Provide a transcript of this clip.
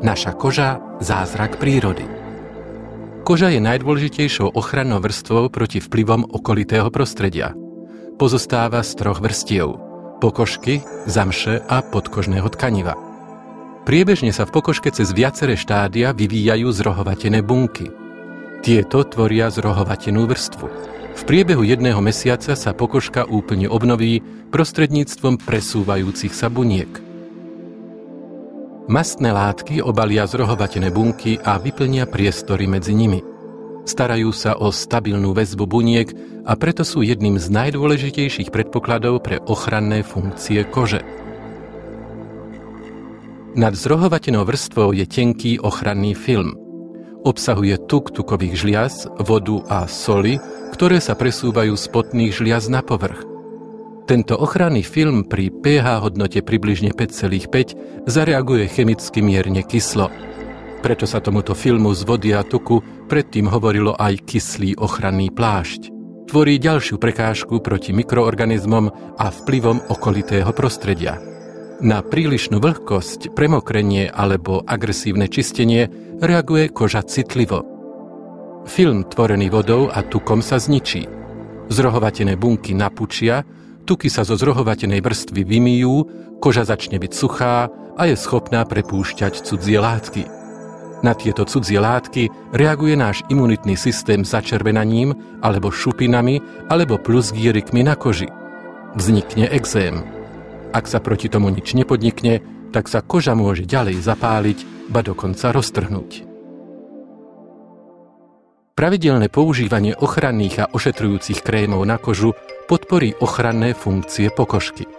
Naša koža – zázrak prírody. Koža je najdôležitejšou ochrannou vrstvou proti vplyvom okolitého prostredia. Pozostáva z 3 vrstiev – pokožky, zamše a podkožného tkaniva. Priebežne sa v pokožke cez viaceré štádia vyvíjajú zrohovatené bunky. Tieto tvoria zrohovatenú vrstvu. V priebehu 1 mesiaca sa pokožka úplne obnoví prostredníctvom presúvajúcich sa buniek. Mastné látky obalia zrohovatené bunky a vyplnia priestory medzi nimi. Starajú sa o stabilnú väzbu buniek a preto sú jedným z najdôležitejších predpokladov pre ochranné funkcie kože. Nad zrohovatenou vrstvou je tenký ochranný film. Obsahuje tuk tukových žliaz, vodu a soli, ktoré sa presúvajú z potných žliaz na povrch. Tento ochranný film pri pH hodnote približne 5,5 zareaguje chemicky mierne kyslo. Preto sa tomuto filmu z vody a tuku predtým hovorilo aj kyslý ochranný plášť. Tvorí ďalšiu prekážku proti mikroorganizmom a vplyvom okolitého prostredia. Na prílišnú vlhkosť, premokrenie alebo agresívne čistenie reaguje koža citlivo. Film tvorený vodou a tukom sa zničí. Zrohovatené bunky napučia, tuky sa zo zrohovatenej vrstvy vymyjú, koža začne byť suchá a je schopná prepúšťať cudzie látky. Na tieto cudzie látky reaguje náš imunitný systém začervenaním alebo šupinami alebo plusgírikmi na koži. Vznikne ekzém. Ak sa proti tomu nič nepodnikne, tak sa koža môže ďalej zapáliť, ba dokonca roztrhnúť. Pravidelné používanie ochranných a ošetrujúcich krémov na kožu podporí ochranné funkcie pokožky.